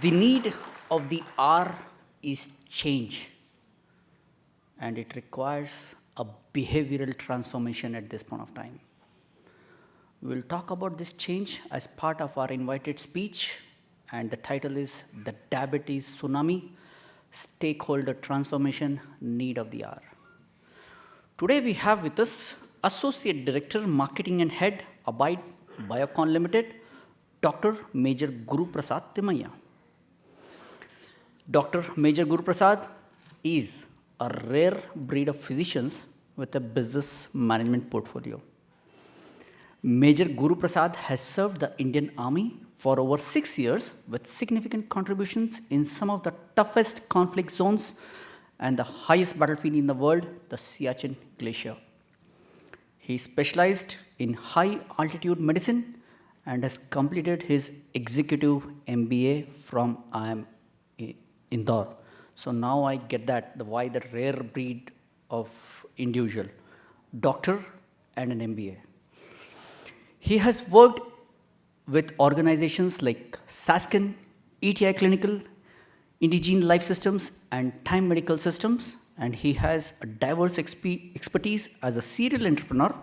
The need of the hour is change, and it requires a behavioral transformation at this point of time. We'll talk about this change as part of our invited speech, and the title is The Diabetes Tsunami Stakeholder Transformation Need of the Hour. Today we have with us Associate Director, Marketing and Head, Abide Biocon Limited, Dr. Major Guruprasad Thimmaiah. Dr. Major Guruprasad is a rare breed of physicians with a business management portfolio. Major Guruprasad has served the Indian Army for over 6 years with significant contributions in some of the toughest conflict zones and the highest battlefield in the world, the Siachen Glacier. He specialized in high altitude medicine and has completed his executive MBA from IIM Indore. So now I get that, why the rare breed of individual, doctor and an MBA. He has worked with organizations like Saskin, ETI Clinical, Indigene Life Systems, and Time Medical Systems, and he has a diverse expertise as a serial entrepreneur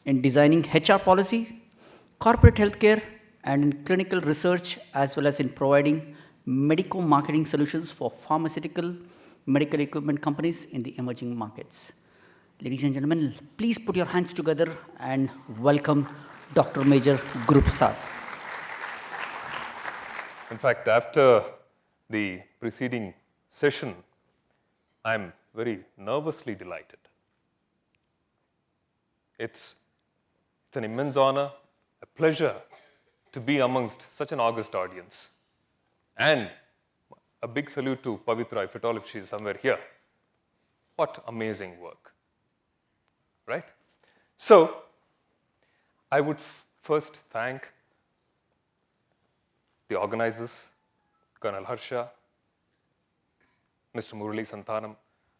in designing HR policy, corporate healthcare, and in clinical research, as well as in providing medical marketing solutions for pharmaceutical medical equipment companies in the emerging markets. Ladies and gentlemen, please put your hands together and welcome Dr. Major Guruprasad. In fact, after the preceding session, I'm very nervously delighted. It's an immense honor, a pleasure to be amongst such an august audience. And a big salute to Pavitra, if she's somewhere here. What amazing work, right? So, I would first thank the organizers, Colonel Harsha, Mr. Murali Santhanam,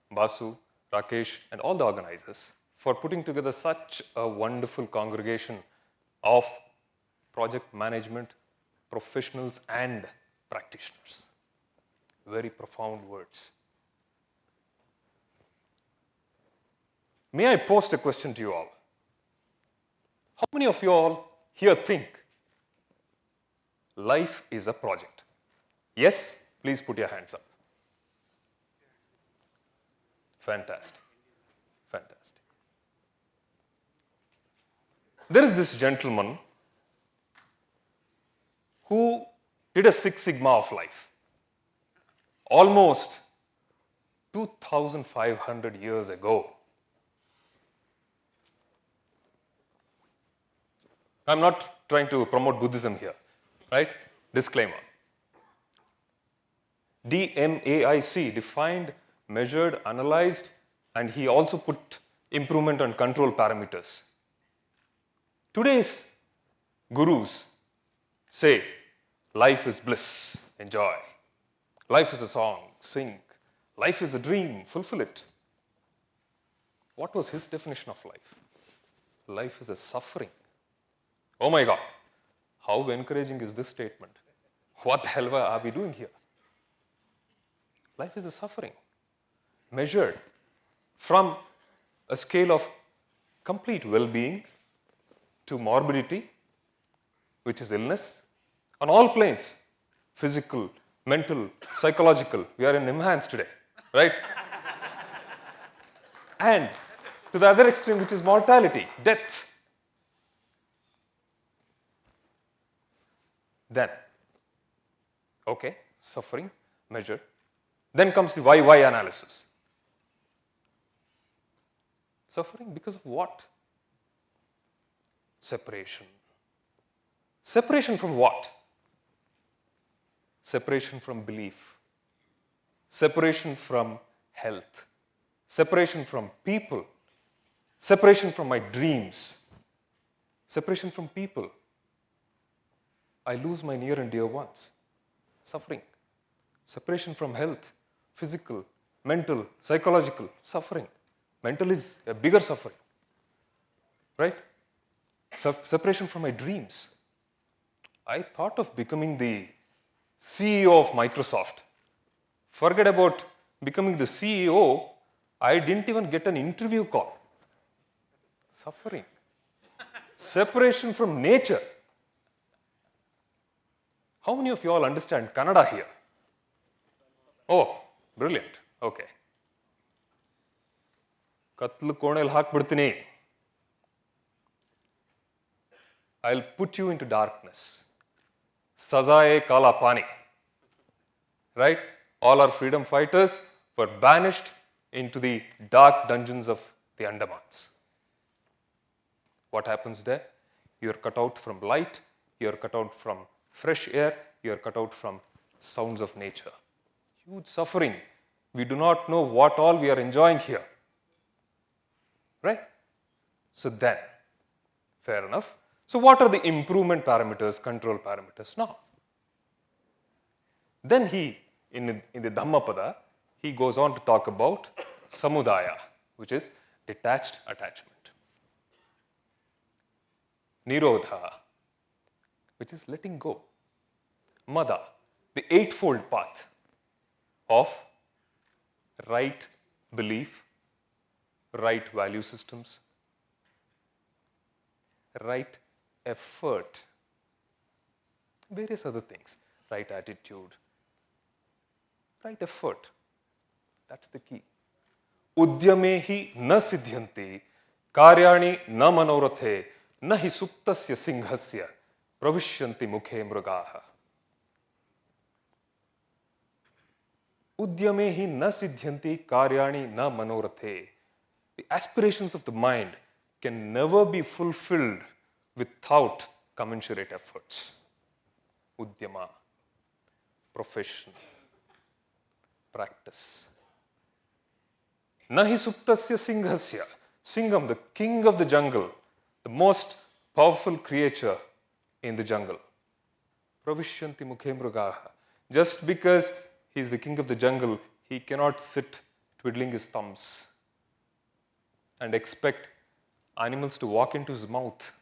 Basu, Rakesh, and all the organizers for putting together such a wonderful congregation of project management professionals and practitioners. Very profound words. May I pose a question to you all? How many of you all here think life is a project? Yes? Please put your hands up. Fantastic. Fantastic. There is this gentleman who did a Six Sigma of life. Almost 2,500 years ago. I'm not trying to promote Buddhism here, right? Disclaimer. DMAIC, defined, measured, analyzed, and he also put improvement on control parameters. Today's gurus say, life is bliss, enjoy. Life is a song, sing. Life is a dream, fulfill it. What was his definition of life? Life is a suffering. Oh my God, how encouraging is this statement? What the hell are we doing here? Life is a suffering, measured from a scale of complete well-being to morbidity, which is illness, on all planes, physical, mental, psychological. We are in NIMHANS today, right? And to the other extreme, which is mortality, death. Then, okay, suffering, measured. Then comes the why analysis. Suffering because of what? Separation. Separation from what? Separation from belief. Separation from health. Separation from people. Separation from my dreams. Separation from people. I lose my near and dear ones. Suffering. Separation from health, physical, mental, psychological, suffering. Mental is a bigger suffering, right? Separation from my dreams. I thought of becoming the CEO of Microsoft. Forget about becoming the CEO, I didn't even get an interview call. Suffering. Separation from nature. How many of you all understand Kannada here? Oh, brilliant. Okay. Katlu konel hakbidtini. I'll put you into darkness. Sazae kala pani. Right? All our freedom fighters were banished into the dark dungeons of the Andamans. What happens there? You are cut out from light, you are cut out from fresh air, you are cut out from sounds of nature. Huge suffering. We do not know what all we are enjoying here. Right? So then, fair enough. So what are the improvement parameters, control parameters now? Then in the Dhammapada, he goes on to talk about samudaya, which is detached attachment. Nirodha, which is letting go. Mada, the eightfold path of right belief, right value systems, right effort, various other things, right attitude, right effort. That's the key. Udyamehi na siddhyanti, karyani na manorathe, na hi suptasya singhasya, pravishyanti mukhe mrugaha. Udyamehi na siddhyanti, karyani na manorathe. The aspirations of the mind can never be fulfilled without commensurate efforts. Udyama, profession, practice. Nahi suptasya singhasya. Singham, the king of the jungle, the most powerful creature in the jungle. Pravishyanti mukhe mrugaha. Just because he is the king of the jungle, he cannot sit twiddling his thumbs and expect animals to walk into his mouth.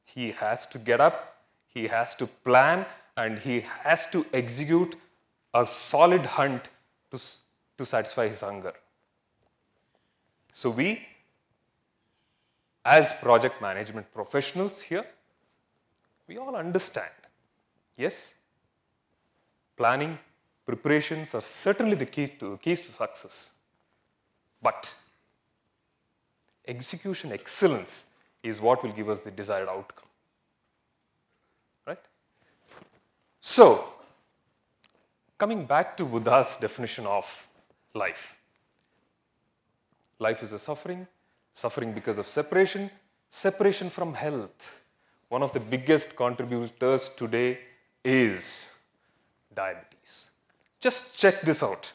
He has to get up, he has to plan, and he has to execute a solid hunt to satisfy his hunger. So we, as project management professionals here, we all understand, yes, planning, preparations are certainly the keys to success. But execution excellence is what will give us the desired outcome. Right? So, coming back to Buddha's definition of life. Life is a suffering, suffering because of separation, separation from health. One of the biggest contributors today is diabetes. Just check this out.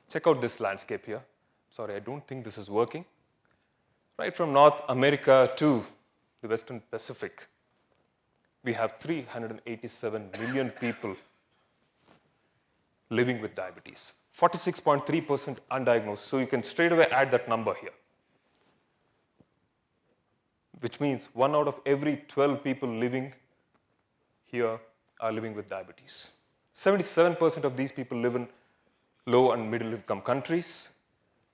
Check out this landscape here. Sorry, I don't think this is working. Right from North America to the Western Pacific, we have 387 million people living with diabetes. 46.3% undiagnosed. So you can straight away add that number here. Which means 1 out of every 12 people living here are living with diabetes. 77% of these people live in low and middle income countries.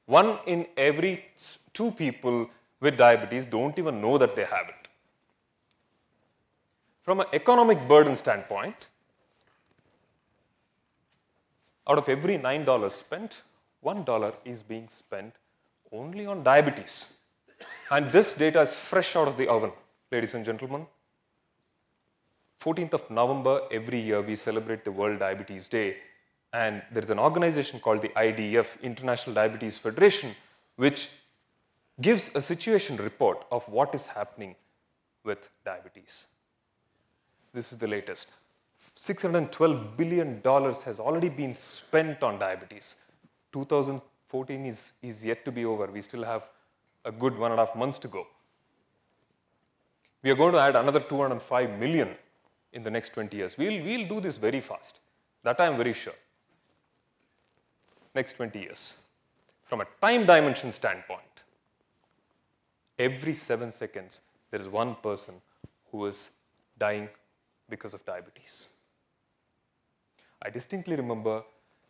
1 in every 2 people with diabetes don't even know that they have it. From an economic burden standpoint, out of every $9 spent, $1 is being spent only on diabetes. And this data is fresh out of the oven, ladies and gentlemen. 14th of November every year we celebrate the World Diabetes Day, and there is an organization called the IDF, International Diabetes Federation, which gives a situation report of what is happening with diabetes. This is the latest. $612 billion has already been spent on diabetes. 2014 is yet to be over. We still have a good 1.5 months to go. We are going to add another 205 million in the next 20 years. We'll do this very fast. That I am very sure. Next 20 years. From a time dimension standpoint, every 7 seconds, there is one person who is dying because of diabetes. I distinctly remember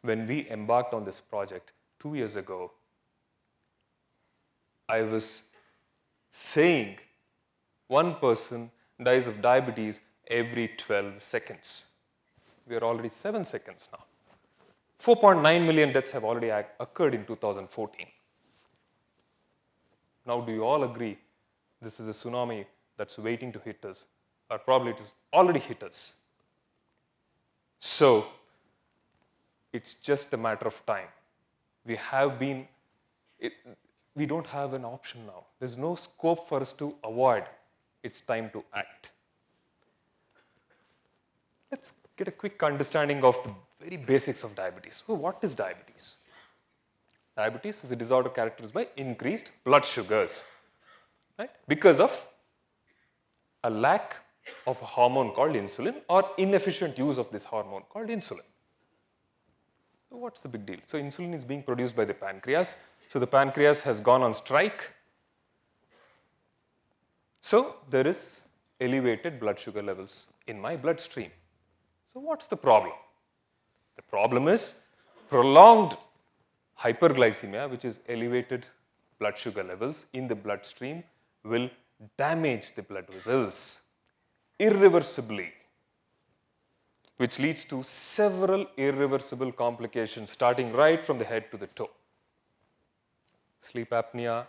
when we embarked on this project 2 years ago, I was saying one person dies of diabetes every 12 seconds. We are already 7 seconds now. 4.9 million deaths have already occurred in 2014. Now, do you all agree this is a tsunami that's waiting to hit us, or probably it has already hit us? So, it's just a matter of time. We don't have an option now. There's no scope for us to avoid. It's time to act. Let's get a quick understanding of the very basics of diabetes. So what is diabetes? Diabetes is a disorder characterized by increased blood sugars, right? Because of a lack of a hormone called insulin or inefficient use of this hormone called insulin. So what's the big deal? So insulin is being produced by the pancreas. So the pancreas has gone on strike. So there is elevated blood sugar levels in my bloodstream. So what's the problem? The problem is prolonged hyperglycemia, which is elevated blood sugar levels in the bloodstream, will damage the blood vessels irreversibly, which leads to several irreversible complications starting right from the head to the toe. Sleep apnea,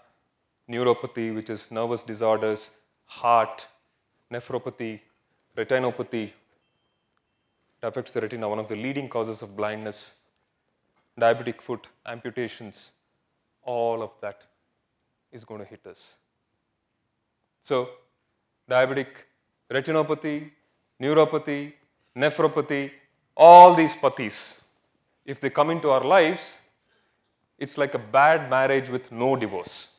neuropathy, which is nervous disorders, heart, nephropathy, retinopathy. It affects the retina, one of the leading causes of blindness, diabetic foot, amputations, all of that is going to hit us. So, diabetic retinopathy, neuropathy, nephropathy, all these pathies, if they come into our lives, it's like a bad marriage with no divorce.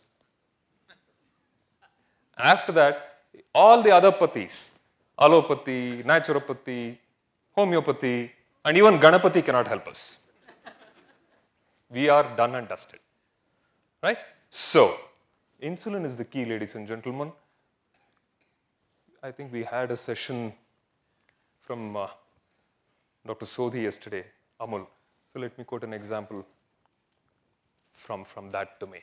After that, all the other pathies, allopathy, naturopathy, homeopathy, and even Ganapati cannot help us. We are done and dusted, right? So, insulin is the key, ladies and gentlemen. I think we had a session from Dr. Sodhi yesterday, Amul. So let me quote an example from that domain.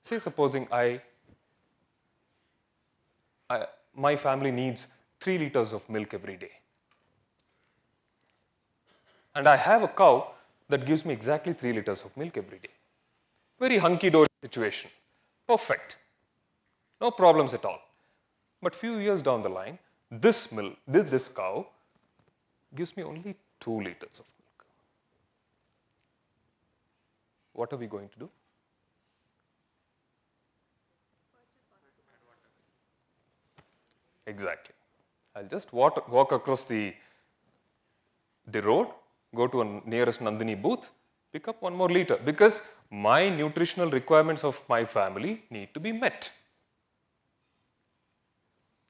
Say supposing my family needs 3 liters of milk every day. And I have a cow that gives me exactly 3 liters of milk every day. Very hunky-dory situation. Perfect. No problems at all. But few years down the line, this cow gives me only 2 liters of milk. What are we going to do? Exactly. I'll just walk across the road, go to a nearest Nandini booth, pick up 1 more liter, because my nutritional requirements of my family need to be met.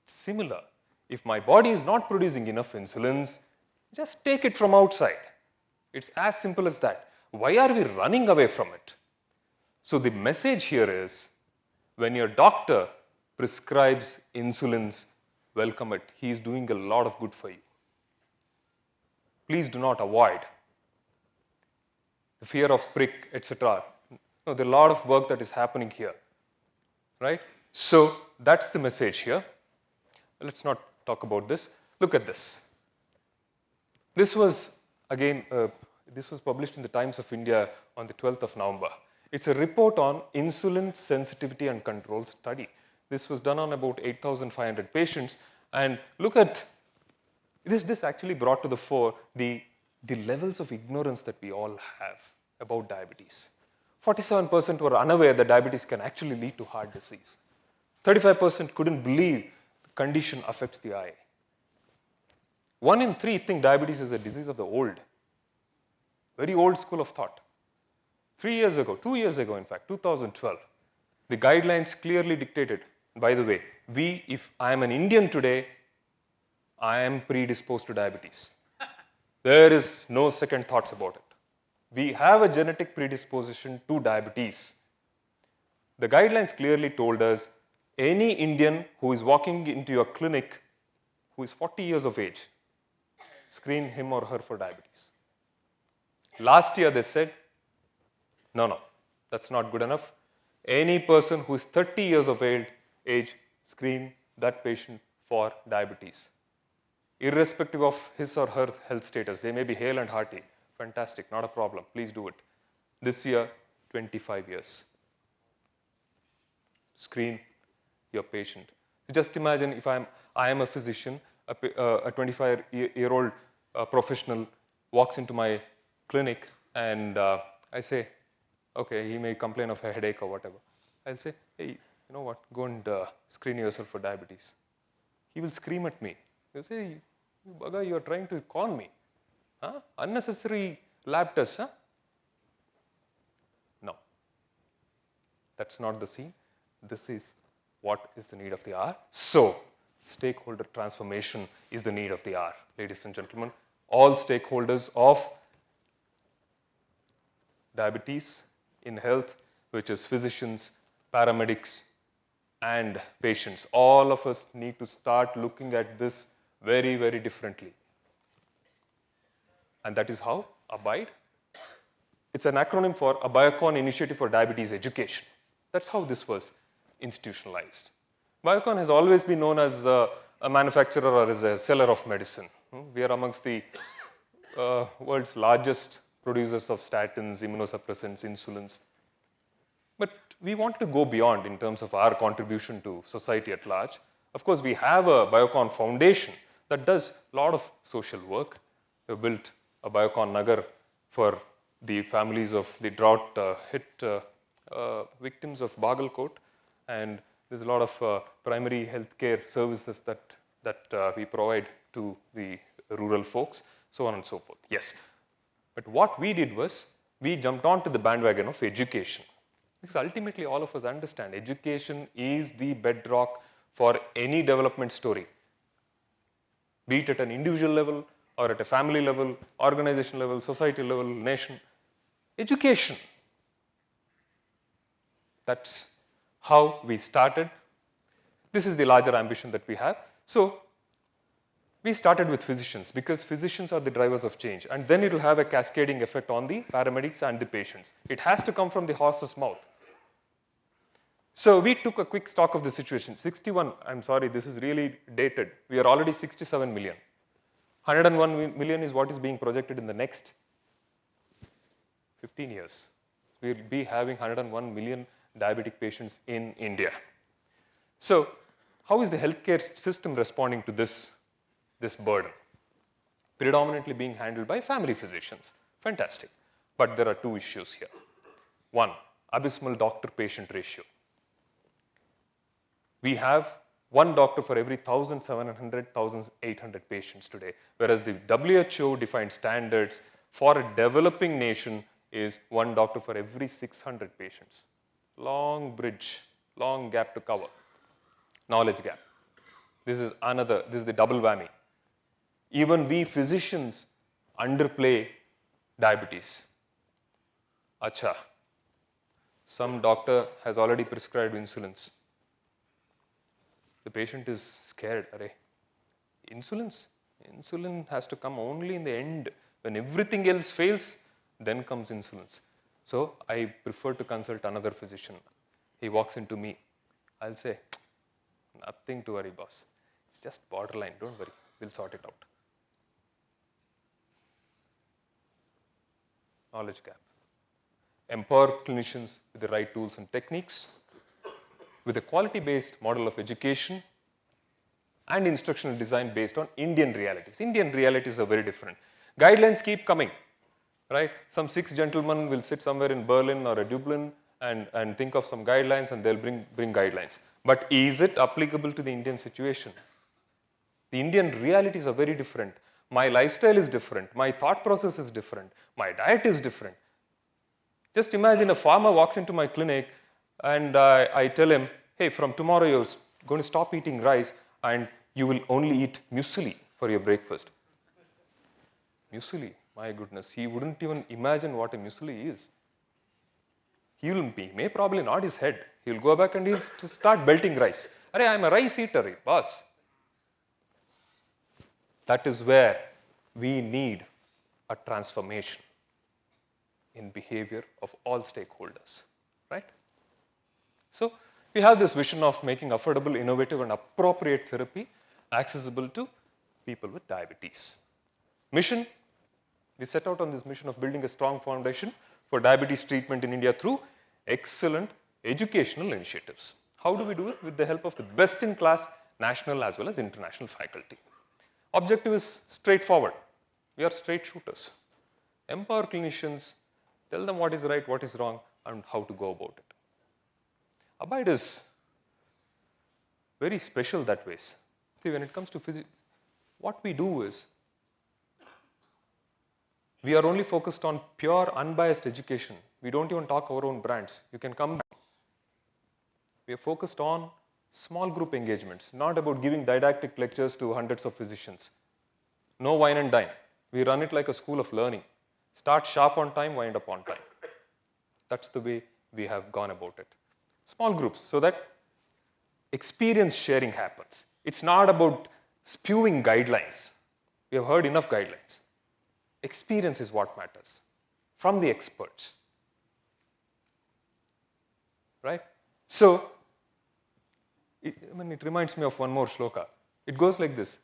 Similar, if my body is not producing enough insulins, just take it from outside. It's as simple as that. Why are we running away from it? So the message here is, when your doctor prescribes insulins, welcome it. He is doing a lot of good for you. Please do not avoid the fear of prick, etc. No, there is a lot of work that is happening here, right? So that's the message here. Let's not talk about this. Look at this. This was, again, this was published in the Times of India on the 12th of November. It's a report on insulin sensitivity and control study. This was done on about 8,500 patients. And look at, this actually brought to the fore the levels of ignorance that we all have about diabetes. 47% were unaware that diabetes can actually lead to heart disease. 35% couldn't believe the condition affects the eye. 1 in 3 think diabetes is a disease of the old. Very old school of thought. 2 years ago in fact, 2012, the guidelines clearly dictated, by the way, if I am an Indian today, I am predisposed to diabetes. There is no second thoughts about it. We have a genetic predisposition to diabetes. The guidelines clearly told us, any Indian who is walking into your clinic who is 40 years of age, screen him or her for diabetes. Last year they said, no, that's not good enough. Any person who is 30 years of age, screen that patient for diabetes. Irrespective of his or her health status, they may be hale and hearty. Fantastic, not a problem, please do it. This year, 25 years. Screen your patient. Just imagine if I am a physician, a 25-year-old professional walks into my clinic and I say, okay, he may complain of a headache or whatever. I'll say, hey, you know what, go and screen yourself for diabetes. He will scream at me. He'll say, hey, you bugger, you're trying to con me. Huh? Unnecessary lab tests, huh? No. That's not the scene. This is what is the need of the hour. So, stakeholder transformation is the need of the hour. Ladies and gentlemen, all stakeholders of diabetes in health, which is physicians, paramedics, and patients, all of us need to start looking at this very, very differently. And that is how ABIDE. It's an acronym for a Biocon Initiative for Diabetes Education. That's how this was institutionalized. Biocon has always been known as a manufacturer or as a seller of medicine. We are amongst the world's largest producers of statins, immunosuppressants, insulins. But we want to go beyond in terms of our contribution to society at large. Of course, we have a Biocon Foundation that does a lot of social work. We built a Biocon Nagar for the families of the drought-hit victims of Bagalkot. And there's a lot of primary healthcare services that we provide to the rural folks, so on and so forth. Yes. But what we did was, we jumped onto the bandwagon of education. Because ultimately all of us understand education is the bedrock for any development story. Be it at an individual level or at a family level, organization level, society level, nation. Education. That's how we started. This is the larger ambition that we have. So, we started with physicians because physicians are the drivers of change, and then it will have a cascading effect on the paramedics and the patients. It has to come from the horse's mouth. So we took a quick stock of the situation. 61, I'm sorry, this is really dated. We are already 67 million. 101 million is what is being projected in the next 15 years. We will be having 101 million diabetic patients in India. So how is the healthcare system responding to this burden? Predominantly being handled by family physicians. Fantastic. But there are two issues here. One, abysmal doctor-patient ratio. We have one doctor for every 1,700, 1,800 patients today, whereas the WHO defined standards for a developing nation is one doctor for every 600 patients. Long bridge, long gap to cover. Knowledge gap. This is the double whammy. Even we physicians underplay diabetes. Acha, some doctor has already prescribed insulins. The patient is scared. Arey, insulin has to come only in the end. When everything else fails, then comes insulins. So I prefer to consult another physician. He walks into me. I'll say, nothing to worry, boss. It's just borderline, don't worry. We'll sort it out. Knowledge gap. Empower clinicians with the right tools and techniques, with a quality-based model of education and instructional design based on Indian realities. Indian realities are very different. Guidelines keep coming, right? Some 6 gentlemen will sit somewhere in Berlin or Dublin and think of some guidelines, and they'll bring guidelines. But is it applicable to the Indian situation? The Indian realities are very different. My lifestyle is different. My thought process is different. My diet is different. Just imagine a farmer walks into my clinic and I tell him, hey, from tomorrow you're going to stop eating rice and you will only eat muesli for your breakfast. Muesli, my goodness, he wouldn't even imagine what a muesli is. He may probably nod his head. He'll go back and he'll start belting rice. Arey, I'm a rice eater, boss. That is where we need a transformation in behavior of all stakeholders, right? So we have this vision of making affordable, innovative, and appropriate therapy accessible to people with diabetes. Mission, we set out on this mission of building a strong foundation for diabetes treatment in India through excellent educational initiatives. How do we do it? With the help of the best-in-class national as well as international faculty. Objective is straightforward. We are straight shooters. Empower clinicians, tell them what is right, what is wrong, and how to go about it. Abide is very special that ways. See, when it comes to physics, what we do is, we are only focused on pure, unbiased education. We don't even talk our own brands. You can come back. We are focused on small group engagements, not about giving didactic lectures to hundreds of physicians. No wine and dine. We run it like a school of learning. Start sharp on time, wind up on time. That's the way we have gone about it. Small groups, so that experience sharing happens. It's not about spewing guidelines. We have heard enough guidelines. Experience is what matters from the experts, right? So, it reminds me of one more shloka. It goes like this: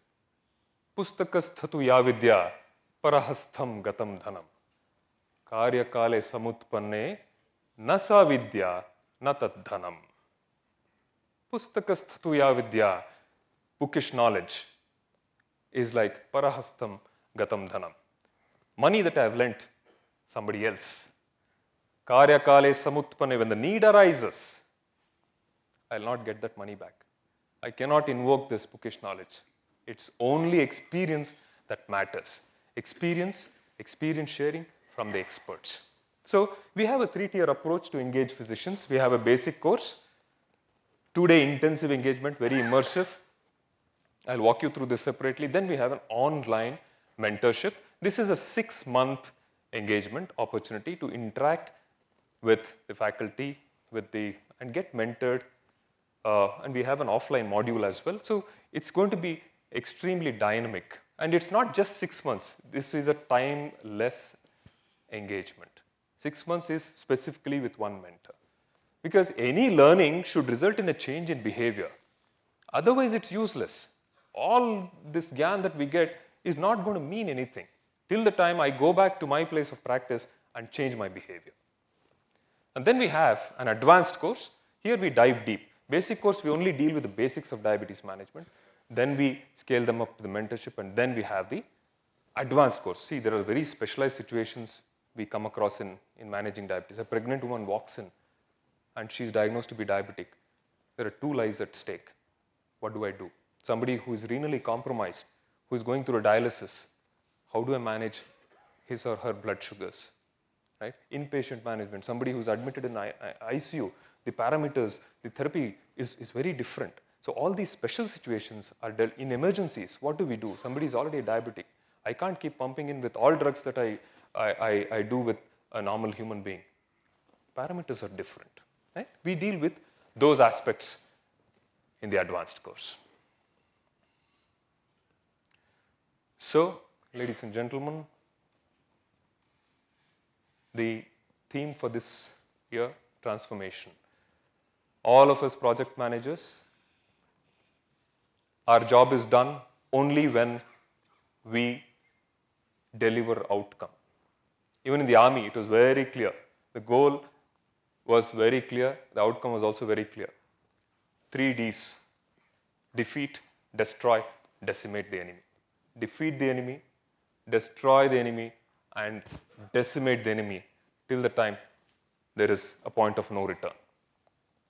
Pustakasthatu ya vidya parahastham gatam dhanam karya kale samutpanne na sa vidya na tad dhanam. Pustakasthatu ya vidya, bookish knowledge, is like parahastham gatam dhanam. Money that I have lent somebody else. Karya kale samutpanne, when the need arises, I will not get that money back. I cannot invoke this bookish knowledge. It's only experience that matters. Experience sharing from the experts. So we have a 3-tier approach to engage physicians. We have a basic course, 2-day intensive engagement, very immersive. I'll walk you through this separately. Then we have an online mentorship. This is a 6-month engagement opportunity to interact with the faculty, and get mentored. And we have an offline module as well. So it's going to be extremely dynamic. And it's not just 6 months. This is a timeless engagement. 6 months is specifically with one mentor. Because any learning should result in a change in behavior. Otherwise, it's useless. All this gyan that we get is not going to mean anything till the time I go back to my place of practice and change my behavior. And then we have an advanced course. Here we dive deep. Basic course, we only deal with the basics of diabetes management. Then we scale them up to the mentorship, and then we have the advanced course. See, there are very specialized situations we come across in managing diabetes. A pregnant woman walks in and she's diagnosed to be diabetic. There are 2 lives at stake. What do I do? Somebody who is renally compromised, who is going through a dialysis, how do I manage his or her blood sugars? Right? Inpatient management, somebody who's admitted in ICU, the parameters, the therapy is very different. So all these special situations are dealt in emergencies. What do we do? Somebody is already diabetic. I can't keep pumping in with all drugs that I do with a normal human being. Parameters are different. Right? We deal with those aspects in the advanced course. So, ladies and gentlemen, the theme for this year, transformation. All of us project managers, our job is done only when we deliver outcome. Even in the army, it was very clear. The goal was very clear. The outcome was also very clear. 3 Ds: defeat, destroy, decimate the enemy. Defeat the enemy, destroy the enemy, and decimate the enemy till the time there is a point of no return.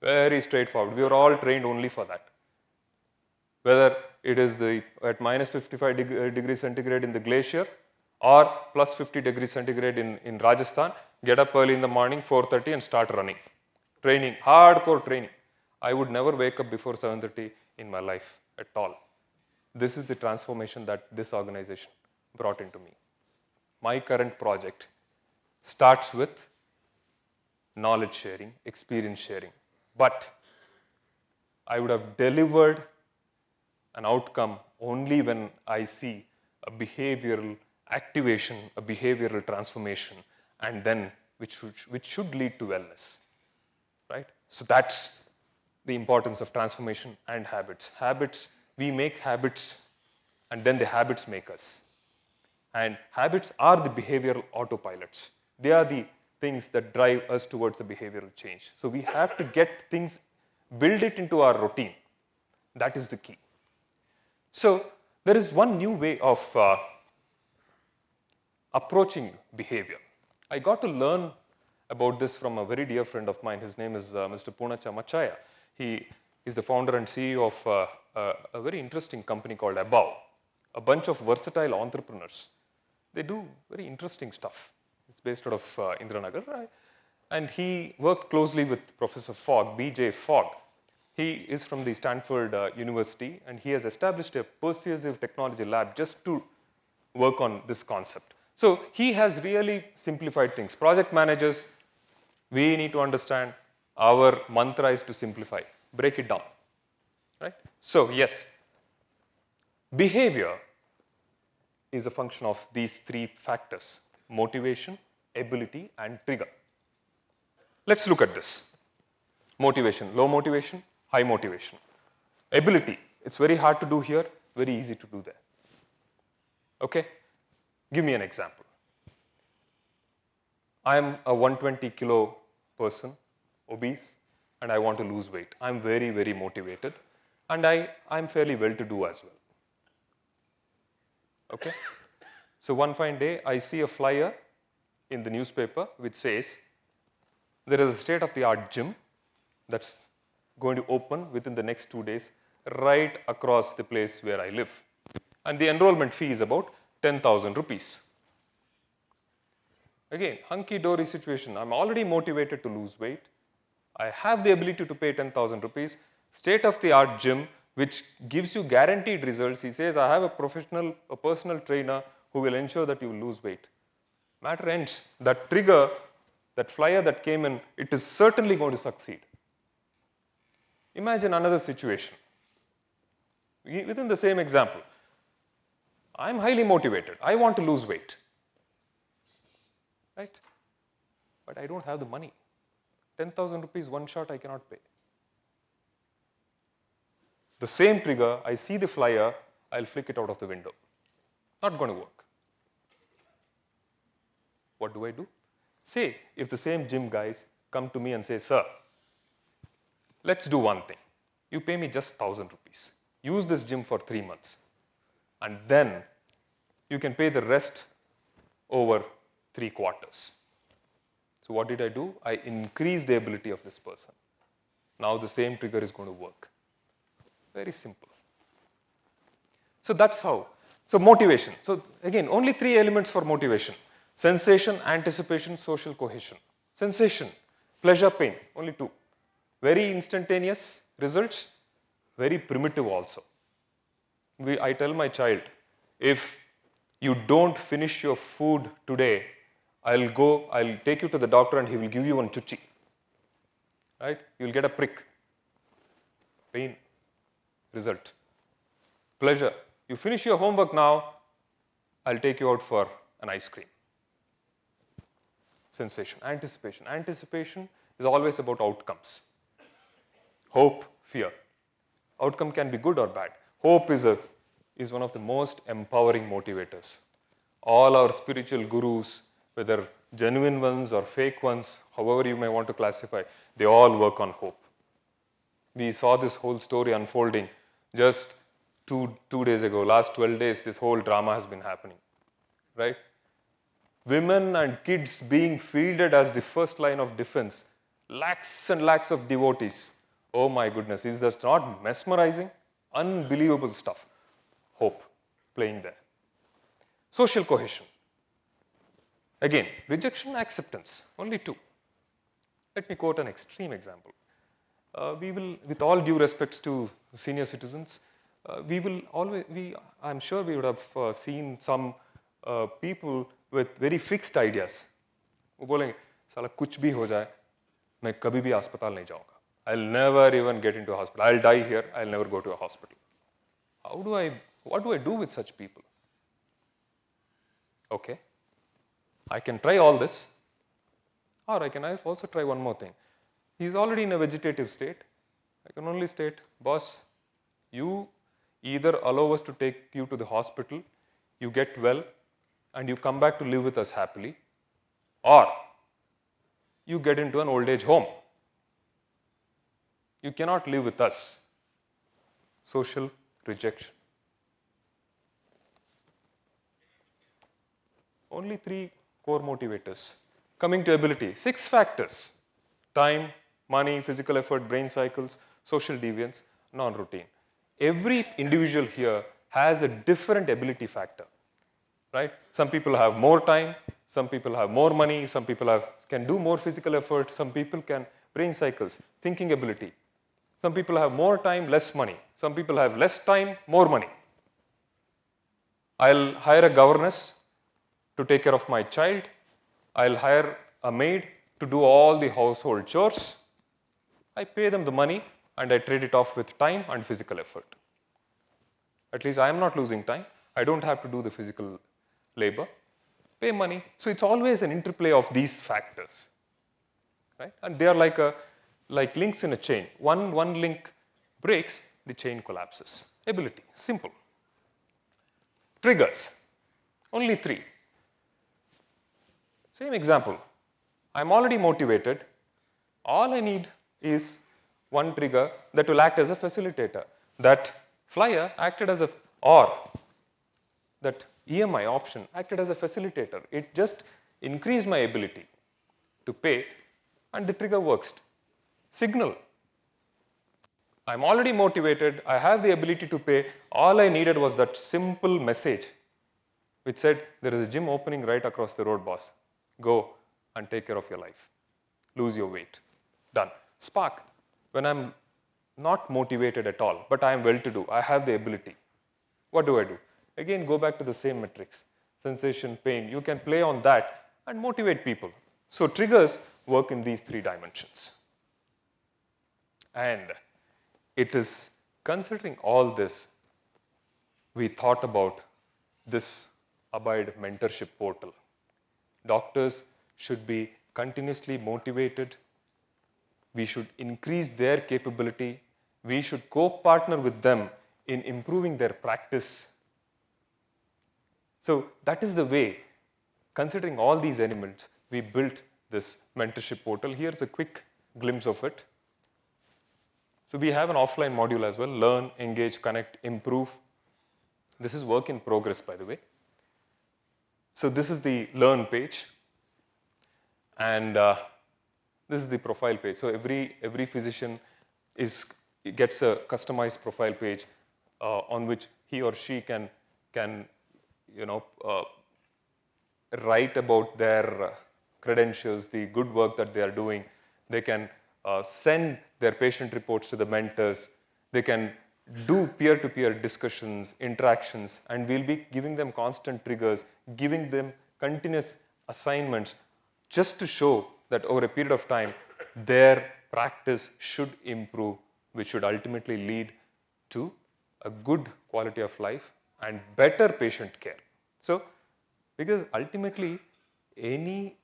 Very straightforward. We are all trained only for that. Whether it is at minus 55 degrees centigrade in the glacier or plus 50 degrees centigrade in Rajasthan, get up early in the morning, 4:30, and start running. Training, hardcore training. I would never wake up before 7:30 in my life at all. This is the transformation that this organization brought into me. My current project starts with knowledge sharing, experience sharing. But I would have delivered an outcome only when I see a behavioral activation, a behavioral transformation, and then which should lead to wellness, right? So that's the importance of transformation and habits. Habits, we make habits, and then the habits make us. And habits are the behavioral autopilots. They are the things that drive us towards the behavioral change. So we have to get things, build it into our routine. That is the key. So there is one new way of approaching behavior. I got to learn about this from a very dear friend of mine. His name is Mr. Punacha Machaya. He is the founder and CEO of a very interesting company called Above. A bunch of versatile entrepreneurs. They do very interesting stuff. It's based out of Indranagar. Right? And he worked closely with Professor Fogg, B.J. Fogg. He is from the Stanford University, and he has established a persuasive technology lab just to work on this concept. So he has really simplified things. Project managers, we need to understand our mantra is to simplify, break it down. Right? So yes, behavior is a function of these three factors: motivation, ability, and trigger. Let's look at this. Motivation, low motivation, high motivation. Ability, it's very hard to do here, very easy to do there. Okay? Give me an example. I am a 120 kilo person, obese, and I want to lose weight. I'm very, very motivated, and I'm fairly well to do as well. Okay? So one fine day, I see a flyer in the newspaper which says there is a state-of-the-art gym that's going to open within the next 2 days right across the place where I live. And the enrollment fee is about 10,000 rupees. Again, hunky-dory situation. I'm already motivated to lose weight. I have the ability to pay 10,000 rupees. State-of-the-art gym which gives you guaranteed results. He says, I have a personal trainer who will ensure that you will lose weight. Matter ends. That trigger, that flyer that came in, it is certainly going to succeed. Imagine another situation. Within the same example, I'm highly motivated. I want to lose weight. Right? But I don't have the money. 10,000 rupees one shot I cannot pay. The same trigger, I see the flyer, I'll flick it out of the window. Not going to work. What do? Say, if the same gym guys come to me and say, sir, let's do one thing. You pay me just 1,000 rupees. Use this gym for 3 months. And then you can pay the rest over 3 quarters. So what did I do? I increased the ability of this person. Now the same trigger is going to work. Very simple. So that's how. So motivation. So again, only 3 elements for motivation. Sensation, anticipation, social cohesion. Sensation, pleasure, pain, only 2. Very instantaneous results, very primitive also. I tell my child, if you don't finish your food today, I'll take you to the doctor and he will give you one chuchi. Right? You'll get a prick. Pain. Result. Pleasure. You finish your homework now, I'll take you out for an ice cream. Sensation. Anticipation. Anticipation is always about outcomes. Hope, fear. Outcome can be good or bad. Hope is one of the most empowering motivators. All our spiritual gurus, whether genuine ones or fake ones, however you may want to classify, they all work on hope. We saw this whole story unfolding just two days ago. Last 12 days, this whole drama has been happening, right? Women and kids being fielded as the first line of defense. Lakhs and lakhs of devotees. Oh my goodness, is that not mesmerizing? Unbelievable stuff. Hope playing there. Social cohesion. Again, rejection, acceptance, only 2. Let me quote an extreme example. We will, with all due respects to senior citizens, I'm sure we would have seen some people with very fixed ideas. वो बोलेंगे, साला कुछ भी हो जाए, मैं कभी भी अस्पताल नहीं जाऊँगा. I'll never even get into a hospital. I'll die here. I'll never go to a hospital. What do I do with such people? Okay, I can try all this, or I can also try one more thing. He's already in a vegetative state. I can only state, boss, you either allow us to take you to the hospital, you get well, and you come back to live with us happily, or you get into an old age home. You cannot live with us. Social rejection. Only 3 core motivators. Coming to ability, 6 factors: time, money, physical effort, brain cycles, social deviance, non-routine. Every individual here has a different ability factor, right? Some people have more time, some people have more money, some people can do more physical effort, some people can brain cycles, thinking ability. Some people have more time, less money. Some people have less time, more money. I'll hire a governess to take care of my child. I'll hire a maid to do all the household chores. I pay them the money and I trade it off with time and physical effort. At least I am not losing time. I don't have to do the physical labor. Pay money. So it's always an interplay of these factors, right? And they are like links in a chain. One link breaks, the chain collapses. Ability, simple. Triggers, only 3. Same example. I'm already motivated. All I need is one trigger that will act as a facilitator. That flyer acted as or that EMI option acted as a facilitator. It just increased my ability to pay, and the trigger works. Signal. I'm already motivated. I have the ability to pay. All I needed was that simple message which said, there is a gym opening right across the road, boss. Go and take care of your life. Lose your weight. Done. Spark. When I'm not motivated at all, but I am well-to-do, I have the ability. What do I do? Again, go back to the same metrics. Sensation, pain. You can play on that and motivate people. So triggers work in these 3 dimensions. And it is considering all this, we thought about this Abide mentorship portal. Doctors should be continuously motivated. We should increase their capability. We should co-partner with them in improving their practice. So that is the way, considering all these elements, we built this mentorship portal. Here's a quick glimpse of it. So we have an offline module as well: learn, engage, connect, improve. This is work in progress, by the way. So this is the learn page, and this is the profile page. So every physician gets a customized profile page on which he or she can write about their credentials, the good work that they are doing. They can send their patient reports to the mentors. They can do peer-to-peer discussions, interactions, and we'll be giving them constant triggers, giving them continuous assignments just to show that over a period of time, their practice should improve, which should ultimately lead to a good quality of life and better patient care. So, because ultimately any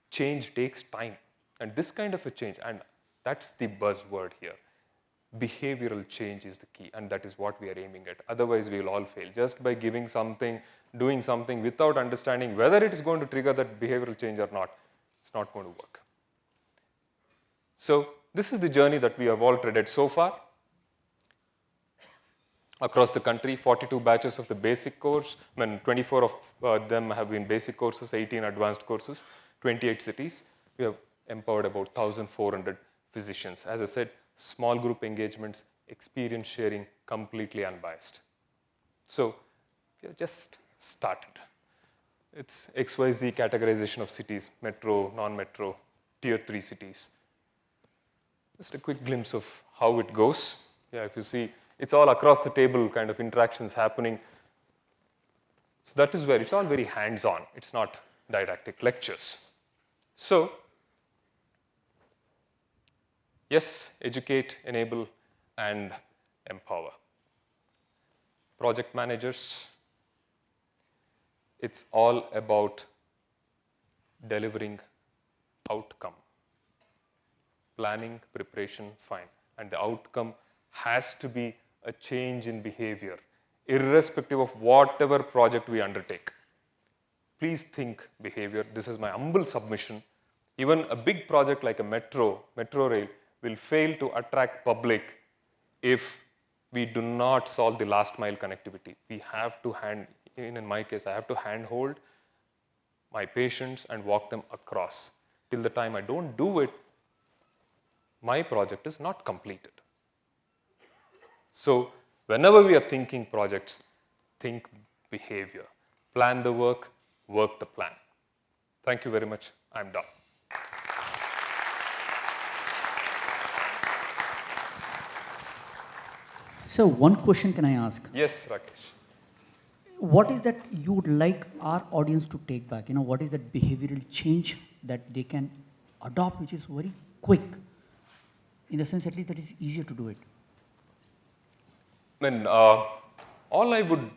change takes time, and this kind of a change, and that's the buzzword here. Behavioral change is the key, and that is what we are aiming at. Otherwise, we will all fail. Just by giving something, doing something without understanding whether it is going to trigger that behavioral change or not, it's not going to work. So, this is the journey that we have all treaded so far. Across the country, 42 batches of the basic course, 24 of them have been basic courses, 18 advanced courses, 28 cities. We have empowered about 1,400 physicians. As I said, small group engagements, experience sharing, completely unbiased. So, we have just started. It's XYZ categorization of cities: metro, non-metro, tier 3 cities. Just a quick glimpse of how it goes. Yeah, if you see, it's all across the table kind of interactions happening. So that is where it's all very hands-on. It's not didactic lectures. So, yes, educate, enable, and empower. Project managers, It's all about delivering outcome. Planning, preparation, fine. And the outcome has to be a change in behavior, irrespective of whatever project we undertake. Please think behavior. This is my humble submission. Even a big project like a metro rail will fail to attract public if we do not solve the last mile connectivity. We have to in my case, I have to handhold my patients and walk them across. Till the time I don't do it, my project is not completed. So whenever we are thinking projects, think behavior. Plan the work, work the plan. Thank you very much. I'm done. So one question can I ask? Yes, Rakesh. What is that you would like our audience to take back? What is that behavioral change that they can adopt, which is very quick? In the sense, at least that is easier to do it. All I would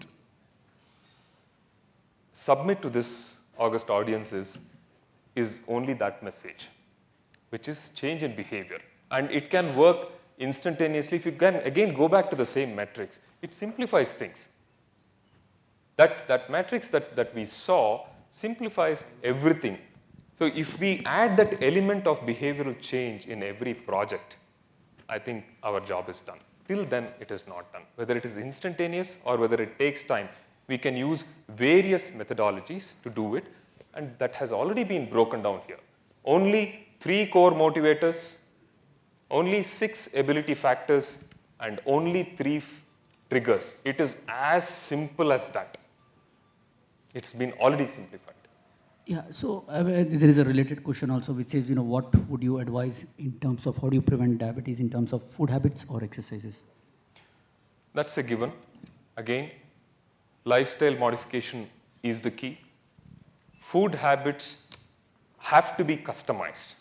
submit to this august audience is only that message, which is change in behavior. And it can work instantaneously if you can again go back to the same metrics. It simplifies things. That matrix that we saw simplifies everything. So if we add that element of behavioral change in every project, I think our job is done. Till then, it is not done. Whether it is instantaneous or whether it takes time, we can use various methodologies to do it, and that has already been broken down here. Only 3 core motivators, only 6 ability factors, and only 3 triggers. It is as simple as that. It's been already simplified. Yeah, so there is a related question also which says, what would you advise in terms of how do you prevent diabetes in terms of food habits or exercises? That's a given. Again, lifestyle modification is the key. Food habits have to be customized.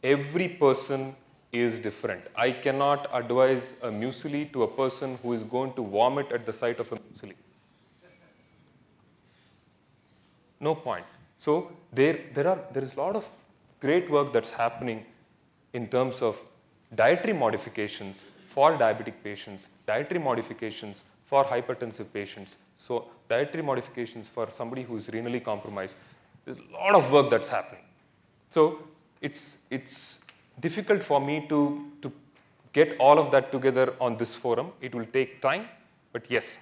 Every person is different. I cannot advise a muesli to a person who is going to vomit at the sight of a muesli. No point. So there is a lot of great work that's happening in terms of dietary modifications for diabetic patients, dietary modifications for hypertensive patients, so dietary modifications for somebody who is renally compromised. There's a lot of work that's happening. So it's difficult for me to get all of that together on this forum. It will take time, but yes,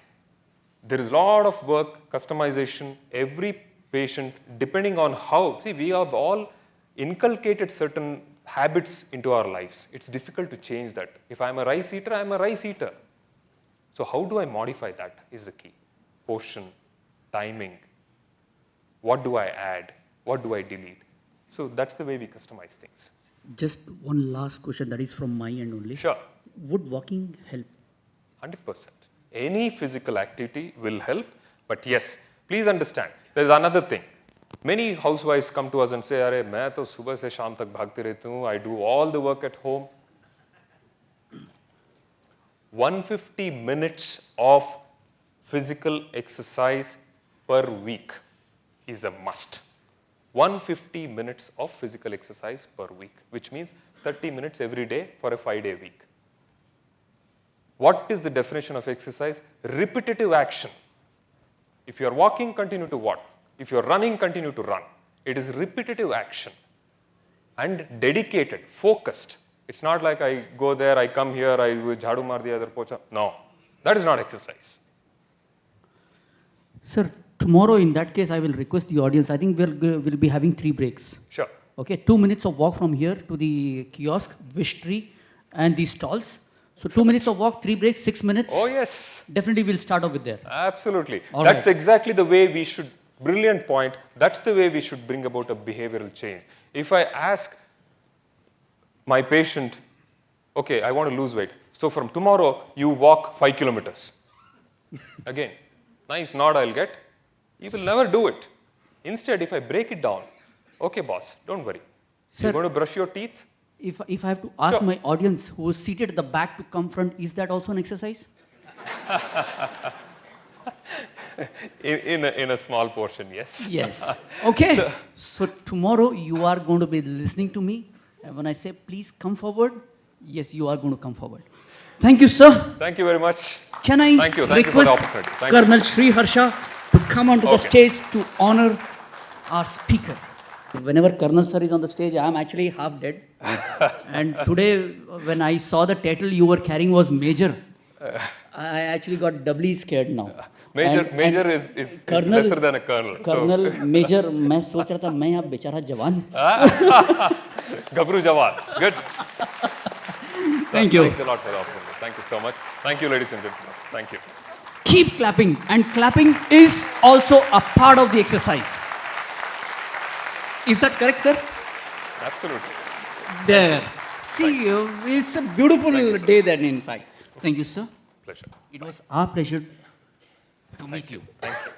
there is a lot of work, customization, every patient, depending on how, we have all inculcated certain habits into our lives. It's difficult to change that. If I'm a rice eater, I'm a rice eater. So how do I modify that is the key. Portion, timing, what do I add, what do I delete? So that's the way we customize things. Just one last question that is from my end only. Sure. Would walking help? 100%. Any physical activity will help, but yes, please understand, there is another thing. Many housewives come to us and say, "Arey, main to subah se sham tak bhagti rehti hu. I do all the work at home." 150 minutes of physical exercise per week is a must. 150 minutes of physical exercise per week, which means 30 minutes every day for a 5-day week. What is the definition of exercise? Repetitive action. If you are walking, continue to walk. If you are running, continue to run. It is repetitive action and dedicated, focused. It's not like I go there, I come here, I jhadu maar diya, idhar pocha. No, that is not exercise. Sir, tomorrow in that case, I will request the audience. I think we'll be having 3 breaks. Sure. Okay, 2 minutes of walk from here to the kiosk, wish tree, and these stalls. So 2 minutes of walk, 3 breaks, 6 minutes. Oh yes. Definitely we'll start off with there. Absolutely. All That's right. exactly the way we should, brilliant point, that's the way we should bring about a behavioral change. If I ask my patient, okay, I want to lose weight. So from tomorrow, you walk 5 kilometers. Again, nice nod I'll get. You will never do it. Instead, if I break it down, okay boss, don't worry. Sir, You're going to brush your teeth? If I have to ask Sure. my audience who is seated at the back to come front, is that also an exercise? In a small portion, yes. Yes. Okay. So tomorrow you are going to be listening to me. And when I say please come forward, yes, you are going to come forward. Thank you, sir. Thank you very much. Can I Thank you for the request opportunity. Thank you. Colonel Sri Harsha to come onto the stage to honor our speaker? Whenever Colonel sir is on the stage, I am actually half dead. And today, when I saw the title you were carrying was Major, I actually got doubly scared now. Major is lesser than a colonel. Colonel, Major, मैं सोच रहा था मैं यहाँ बेचारा जवान. Gabru Jawan. Good. Thank you. Thanks a lot for the opportunity. Thank you so much. Thank you, ladies and gentlemen. Thank you. Keep clapping, and clapping is also a part of the exercise. Is that correct, sir? Absolutely. There. See, it's a beautiful day then, in fact. Thank you, sir. Pleasure. It was our pleasure to meet you. Thank you.